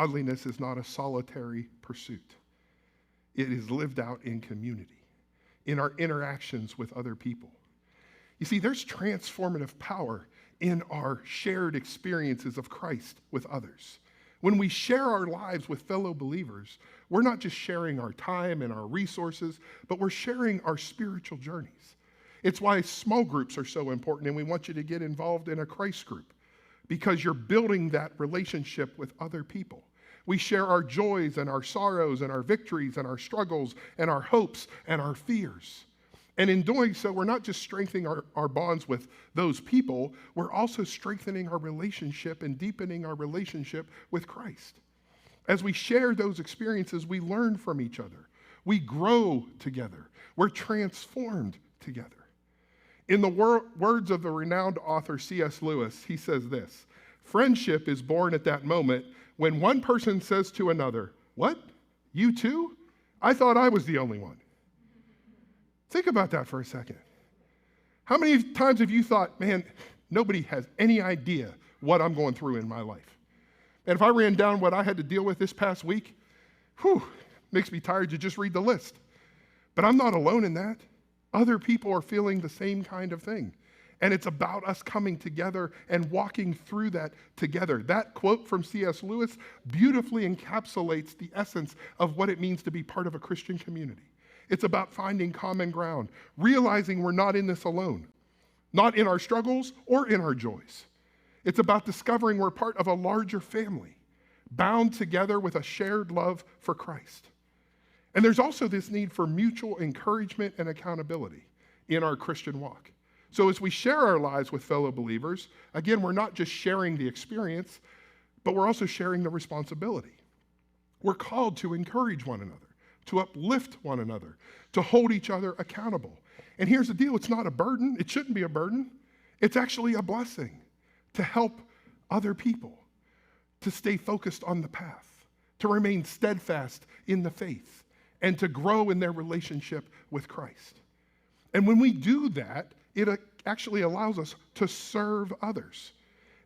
godliness is not a solitary pursuit. It is lived out in community, in our interactions with other people. You see, there's transformative power in our shared experiences of Christ with others. When we share our lives with fellow believers, we're not just sharing our time and our resources, but we're sharing our spiritual journeys. It's why small groups are so important, and we want you to get involved in a Christ group, because you're building that relationship with other people. We share our joys and our sorrows and our victories and our struggles and our hopes and our fears. And in doing so, we're not just strengthening our bonds with those people, we're also strengthening our relationship and deepening our relationship with Christ. As we share those experiences, we learn from each other. We grow together. We're transformed together. In the words of the renowned author C.S. Lewis, he says this: friendship is born at that moment when one person says to another, "What? You too? I thought I was the only one." Think about that for a second. How many times have you thought, man, nobody has any idea what I'm going through in my life? And if I ran down what I had to deal with this past week, makes me tired to just read the list. But I'm not alone in that. Other people are feeling the same kind of thing. And it's about us coming together and walking through that together. That quote from C.S. Lewis beautifully encapsulates the essence of what it means to be part of a Christian community. It's about finding common ground, realizing we're not in this alone, not in our struggles or in our joys. It's about discovering we're part of a larger family, bound together with a shared love for Christ. And there's also this need for mutual encouragement and accountability in our Christian walk. So as we share our lives with fellow believers, again, we're not just sharing the experience, but we're also sharing the responsibility. We're called to encourage one another, to uplift one another, to hold each other accountable. And here's the deal, it's not a burden. It shouldn't be a burden. It's actually a blessing to help other people to stay focused on the path, to remain steadfast in the faith, and to grow in their relationship with Christ. And when we do that, it actually allows us to serve others.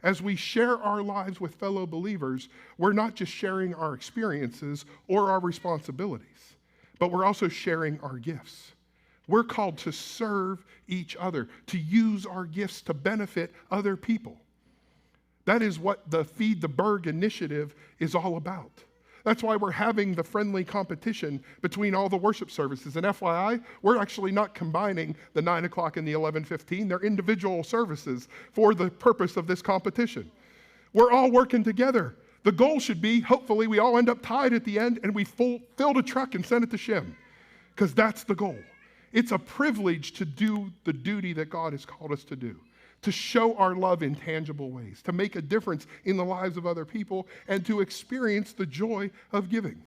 As we share our lives with fellow believers, we're not just sharing our experiences or our responsibilities, but we're also sharing our gifts. We're called to serve each other, to use our gifts to benefit other people. That is what the Feed the Berg initiative is all about. That's why we're having the friendly competition between all the worship services. And FYI, we're actually not combining the 9 o'clock and the 11:15. They're individual services for the purpose of this competition. We're all working together. The goal should be, hopefully, we all end up tied at the end and we filled a truck and sent it to Shem, because that's the goal. It's a privilege to do the duty that God has called us to do, to show our love in tangible ways, to make a difference in the lives of other people, and to experience the joy of giving.